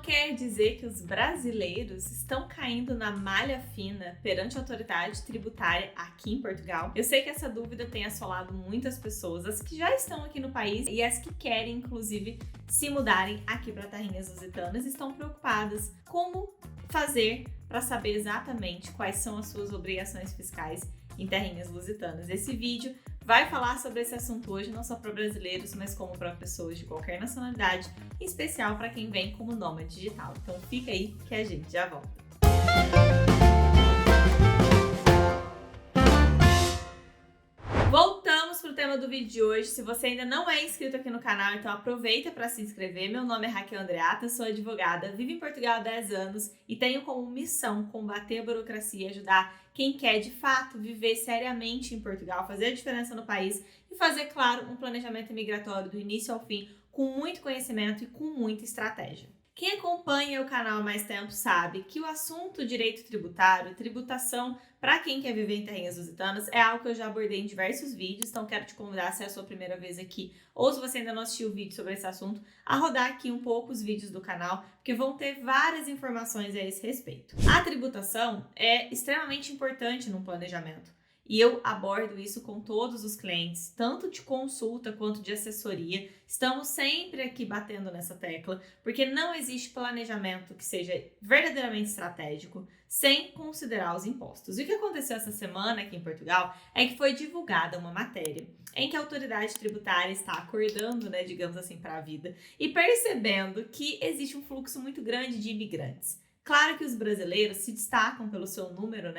Então quer dizer que os brasileiros estão caindo na malha fina perante a autoridade tributária aqui em Portugal? Eu sei que essa dúvida tem assolado muitas pessoas, as que já estão aqui no país e as que querem, inclusive, se mudarem aqui para Terrinhas Lusitanas, estão preocupadas. Como fazer para saber exatamente quais são as suas obrigações fiscais em Terrinhas Lusitanas? Esse vídeo vai falar sobre esse assunto hoje, não só para brasileiros, mas como para pessoas de qualquer nacionalidade, em especial para quem vem como nômade digital. Então fica aí que a gente já volta. Voltamos para o tema do vídeo de hoje. Se você ainda não é inscrito aqui no canal, então aproveita para se inscrever. Meu nome é Raquel Andreata, sou advogada, vivo em Portugal há 10 anos e tenho como missão combater a burocracia e ajudar quem quer de fato viver seriamente em Portugal, fazer a diferença no país e fazer, claro, um planejamento migratório do início ao fim com muito conhecimento e com muita estratégia. Quem acompanha o canal há mais tempo sabe que o assunto direito tributário, tributação para quem quer viver em Terrinhas Lusitanas é algo que eu já abordei em diversos vídeos, então quero te convidar, se é a sua primeira vez aqui ou se você ainda não assistiu o vídeo sobre esse assunto, a rodar aqui um pouco os vídeos do canal, porque vão ter várias informações a esse respeito. A tributação é extremamente importante no planejamento. E eu abordo isso com todos os clientes, tanto de consulta quanto de assessoria. Estamos sempre aqui batendo nessa tecla, porque não existe planejamento que seja verdadeiramente estratégico sem considerar os impostos. E o que aconteceu essa semana aqui em Portugal é que foi divulgada uma matéria em que a autoridade tributária está acordando, digamos assim, para a vida e percebendo que existe um fluxo muito grande de imigrantes. Claro que os brasileiros se destacam pelo seu número,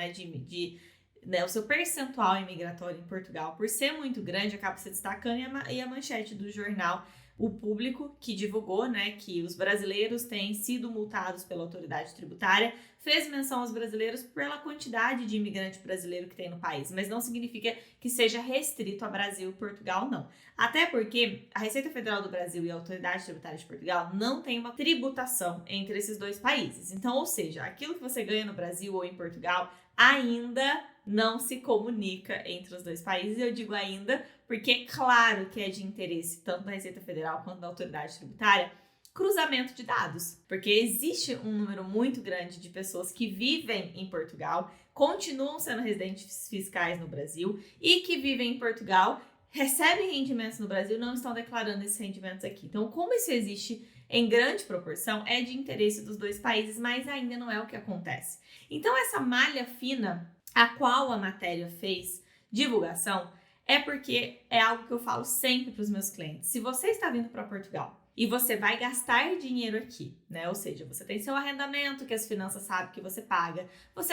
o seu percentual imigratório em Portugal, por ser muito grande, acaba se destacando, e a manchete do jornal O Público, que divulgou que os brasileiros têm sido multados pela autoridade tributária, fez menção aos brasileiros pela quantidade de imigrante brasileiro que tem no país, mas não significa que seja restrito a Brasil e Portugal, não. Até porque a Receita Federal do Brasil e a Autoridade Tributária de Portugal não tem uma tributação entre esses dois países. Então, ou seja, aquilo que você ganha no Brasil ou em Portugal ainda não se comunica entre os dois países. Eu digo ainda porque, claro que é de interesse tanto da Receita Federal quanto da Autoridade Tributária cruzamento de dados, porque existe um número muito grande de pessoas que vivem em Portugal, continuam sendo residentes fiscais no Brasil e que vivem em Portugal, recebem rendimentos no Brasil e não estão declarando esses rendimentos aqui. Então, como isso existe em grande proporção, é de interesse dos dois países, mas ainda não é o que acontece. Então, essa malha fina a qual a matéria fez divulgação é porque é algo que eu falo sempre para os meus clientes. Se você está vindo para Portugal e você vai gastar dinheiro aqui, ou seja, você tem seu arrendamento que as finanças sabem que você paga, você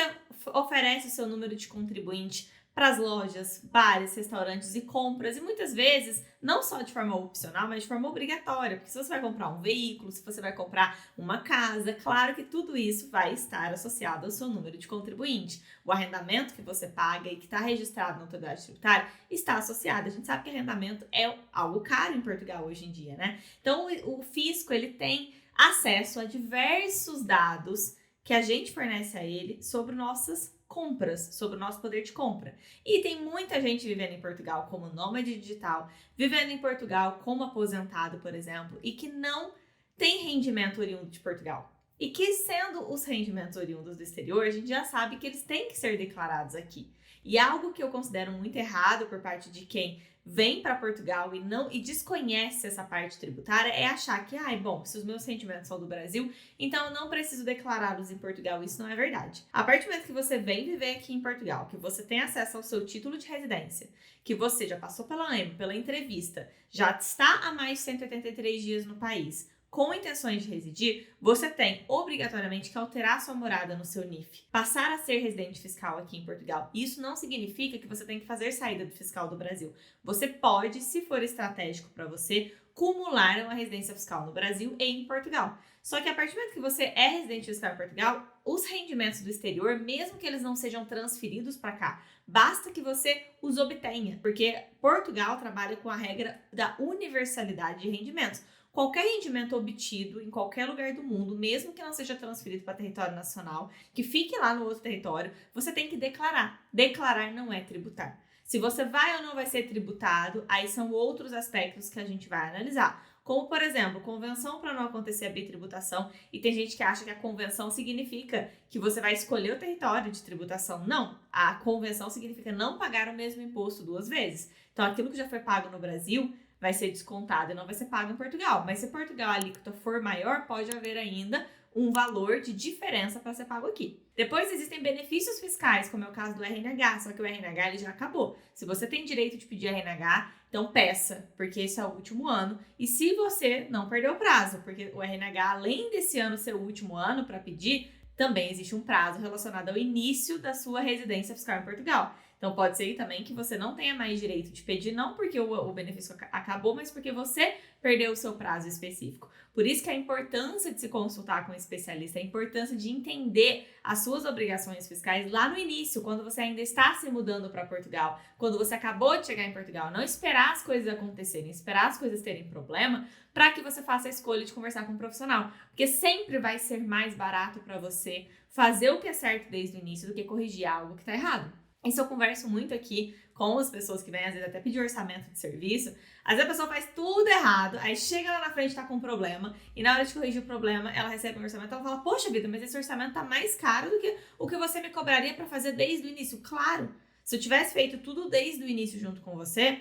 oferece o seu número de contribuinte para as lojas, bares, restaurantes e compras, e muitas vezes, não só de forma opcional, mas de forma obrigatória, porque se você vai comprar um veículo, se você vai comprar uma casa, claro que tudo isso vai estar associado ao seu número de contribuinte. O arrendamento que você paga e que está registrado na autoridade tributária está associado. A gente sabe que arrendamento é algo caro em Portugal hoje em dia, Então, o fisco, ele tem acesso a diversos dados que a gente fornece a ele sobre nossas compras, sobre o nosso poder de compra. E tem muita gente vivendo em Portugal como nômade digital, vivendo em Portugal como aposentado, por exemplo, e que não tem rendimento oriundo de Portugal. E que, sendo os rendimentos oriundos do exterior, a gente já sabe que eles têm que ser declarados aqui. E algo que eu considero muito errado por parte de quem vem para Portugal e desconhece essa parte tributária é achar que, se os meus rendimentos são do Brasil, então eu não preciso declará-los em Portugal. Isso não é verdade. A partir do momento que você vem viver aqui em Portugal, que você tem acesso ao seu título de residência, que você já passou pela ANEM, pela entrevista, já está há mais de 183 dias no país, com intenções de residir, você tem obrigatoriamente que alterar sua morada no seu NIF, passar a ser residente fiscal aqui em Portugal. Isso não significa que você tem que fazer saída do fiscal do Brasil. Você pode, se for estratégico para você, cumular uma residência fiscal no Brasil e em Portugal. Só que a partir do momento que você é residente fiscal em Portugal, os rendimentos do exterior, mesmo que eles não sejam transferidos para cá, basta que você os obtenha, porque Portugal trabalha com a regra da universalidade de rendimentos. Qualquer rendimento obtido em qualquer lugar do mundo, mesmo que não seja transferido para território nacional, que fique lá no outro território, você tem que declarar. Declarar não é tributar. Se você vai ou não vai ser tributado, aí são outros aspectos que a gente vai analisar, como, por exemplo, convenção para não acontecer a bitributação, e tem gente que acha que a convenção significa que você vai escolher o território de tributação. Não, a convenção significa não pagar o mesmo imposto 2 vezes. Então, aquilo que já foi pago no Brasil vai ser descontado e não vai ser pago em Portugal. Mas se Portugal a alíquota for maior, pode haver ainda um valor de diferença para ser pago aqui. Depois existem benefícios fiscais, como é o caso do RNH, só que o RNH ele já acabou. Se você tem direito de pedir RNH, então peça, porque esse é o último ano. E se você não perdeu o prazo, porque o RNH, além desse ano ser o último ano para pedir, também existe um prazo relacionado ao início da sua residência fiscal em Portugal. Então pode ser também que você não tenha mais direito de pedir, não porque o benefício acabou, mas porque você perdeu o seu prazo específico. Por isso que a importância de se consultar com um especialista, a importância de entender as suas obrigações fiscais lá no início, quando você ainda está se mudando para Portugal, quando você acabou de chegar em Portugal. Não esperar as coisas acontecerem, esperar as coisas terem problema para que você faça a escolha de conversar com um profissional. Porque sempre vai ser mais barato para você fazer o que é certo desde o início do que corrigir algo que está errado. Isso eu converso muito aqui com as pessoas que vêm, às vezes, até pedir orçamento de serviço. Às vezes a pessoa faz tudo errado, aí chega lá na frente e tá com um problema, e na hora de corrigir o problema, ela recebe um orçamento, ela fala, poxa vida, mas esse orçamento tá mais caro do que o que você me cobraria para fazer desde o início. Claro, se eu tivesse feito tudo desde o início junto com você,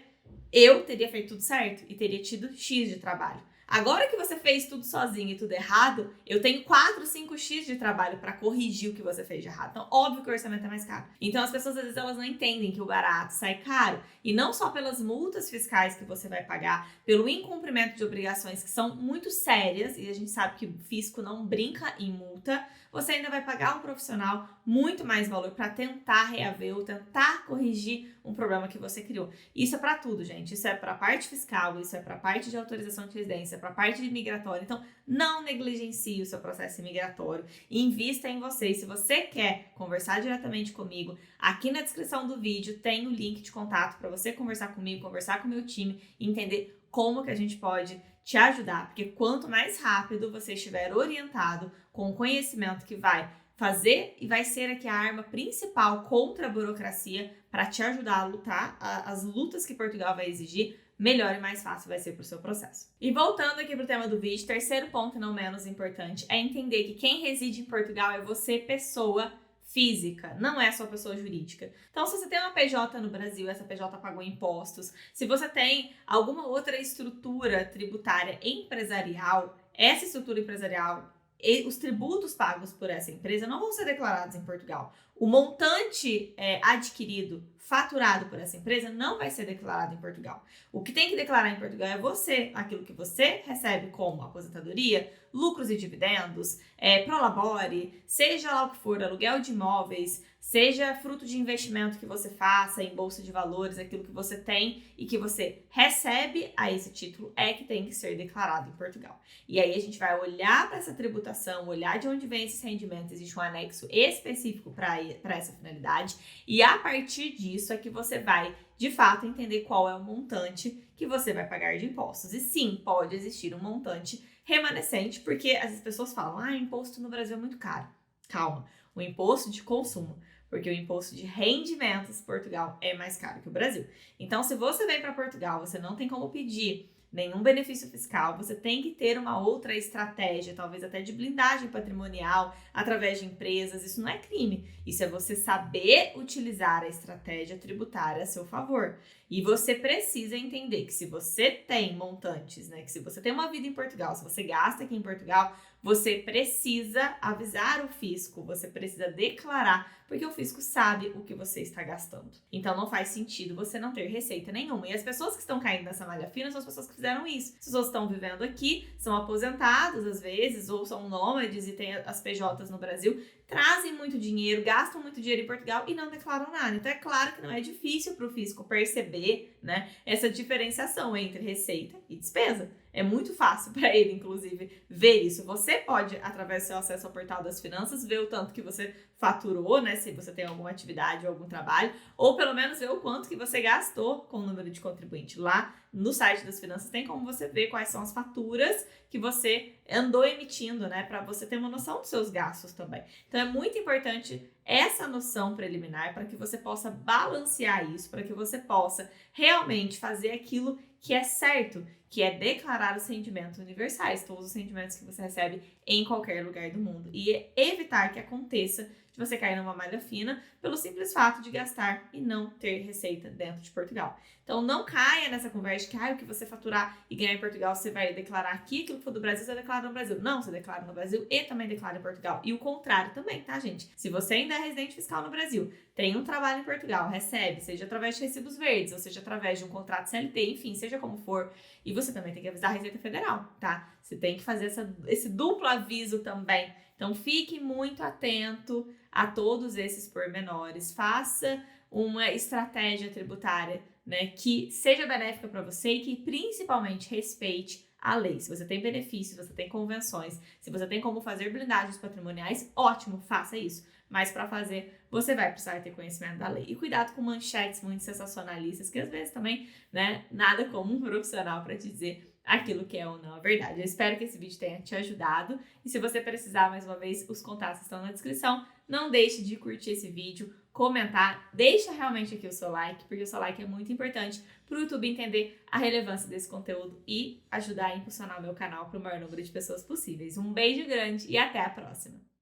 eu teria feito tudo certo e teria tido X de trabalho. Agora que você fez tudo sozinho e tudo errado, eu tenho 4, 5x de trabalho para corrigir o que você fez de errado. Então, óbvio que o orçamento é mais caro. Então, as pessoas, às vezes, elas não entendem que o barato sai caro. E não só pelas multas fiscais que você vai pagar, pelo incumprimento de obrigações que são muito sérias, e a gente sabe que o fisco não brinca em multa, você ainda vai pagar um profissional muito mais valor para tentar reaver ou tentar corrigir um problema que você criou. Isso é para tudo, gente. Isso é para a parte fiscal, isso é para a parte de autorização de residência, para a parte de migratória. Então, não negligencie o seu processo migratório. Invista em você. Se você quer conversar diretamente comigo, aqui na descrição do vídeo tem o link de contato para você conversar comigo, conversar com o meu time e entender como que a gente pode te ajudar. Porque quanto mais rápido você estiver orientado com o conhecimento que vai fazer e vai ser aqui a arma principal contra a burocracia para te ajudar a lutar as lutas que Portugal vai exigir, melhor e mais fácil vai ser para o seu processo. E voltando aqui para o tema do vídeo, terceiro ponto e não menos importante é entender que quem reside em Portugal é você, pessoa física, não é só pessoa jurídica. Então, se você tem uma PJ no Brasil, essa PJ pagou impostos, se você tem alguma outra estrutura tributária empresarial, essa estrutura empresarial e os tributos pagos por essa empresa não vão ser declarados em Portugal. O montante adquirido, faturado por essa empresa, não vai ser declarado em Portugal. O que tem que declarar em Portugal é você, aquilo que você recebe como aposentadoria, lucros e dividendos, prolabore, seja lá o que for, aluguel de imóveis, seja fruto de investimento que você faça em bolsa de valores, aquilo que você tem e que você recebe a esse título é que tem que ser declarado em Portugal. E aí a gente vai olhar para essa tributação, olhar de onde vem esses rendimentos, existe um anexo específico para essa finalidade e a partir disso é que você vai, de fato, entender qual é o montante que você vai pagar de impostos. E sim, pode existir um montante remanescente, porque as pessoas falam, imposto no Brasil é muito caro. Calma, o imposto de consumo, porque o imposto de rendimentos Portugal é mais caro que o Brasil. Então, se você vem para Portugal, você não tem como pedir nenhum benefício fiscal, você tem que ter uma outra estratégia, talvez até de blindagem patrimonial, através de empresas. Isso não é crime, isso é você saber utilizar a estratégia tributária a seu favor. E você precisa entender que se você tem montantes, né, que se você tem uma vida em Portugal, se você gasta aqui em Portugal, você precisa avisar o fisco, você precisa declarar, porque o fisco sabe o que você está gastando. Então não faz sentido você não ter receita nenhuma. E as pessoas que estão caindo nessa malha fina são as pessoas que fizeram isso. As pessoas estão vivendo aqui, são aposentados às vezes, ou são nômades e têm as PJs no Brasil, trazem muito dinheiro, gastam muito dinheiro em Portugal e não declaram nada. Então é claro que não é difícil para o fisco perceber, né, essa diferenciação entre receita e despesa. É muito fácil para ele, inclusive, ver isso. Você pode, através do seu acesso ao portal das finanças, ver o tanto que você faturou, né, se você tem alguma atividade ou algum trabalho, ou pelo menos ver o quanto que você gastou com o número de contribuinte. Lá no site das finanças tem como você ver quais são as faturas que você andou emitindo, né, para você ter uma noção dos seus gastos também. Então é muito importante essa noção preliminar para que você possa balancear isso, para que você possa realmente fazer aquilo que é certo, que é declarar os rendimentos universais, todos os rendimentos que você recebe em qualquer lugar do mundo, e evitar que aconteça de você cair numa malha fina pelo simples fato de gastar e não ter receita dentro de Portugal. Então não caia nessa conversa de que o que você faturar e ganhar em Portugal você vai declarar aqui, aquilo que for do Brasil você declara no Brasil. Não, você declara no Brasil e também declara em Portugal. E o contrário também, tá, gente? Se você ainda é residente fiscal no Brasil, tem um trabalho em Portugal, recebe, seja através de recibos verdes, ou seja através de um contrato CLT, enfim, seja como for, e você também tem que avisar a Receita Federal, tá? Você tem que fazer esse duplo aviso também. Então fique muito atento a todos esses pormenores, faça uma estratégia tributária, né, que seja benéfica para você e que principalmente respeite a lei. Se você tem benefícios, se você tem convenções, se você tem como fazer blindagens patrimoniais, ótimo, faça isso. Mas para fazer, você vai precisar ter conhecimento da lei. E cuidado com manchetes muito sensacionalistas, que às vezes também, né, nada como um profissional para te dizer aquilo que é ou não a verdade. Eu espero que esse vídeo tenha te ajudado. E se você precisar, mais uma vez, os contatos estão na descrição. Não deixe de curtir esse vídeo, comentar, deixa realmente aqui o seu like, porque o seu like é muito importante para o YouTube entender a relevância desse conteúdo e ajudar a impulsionar o meu canal para o maior número de pessoas possíveis. Um beijo grande e até a próxima!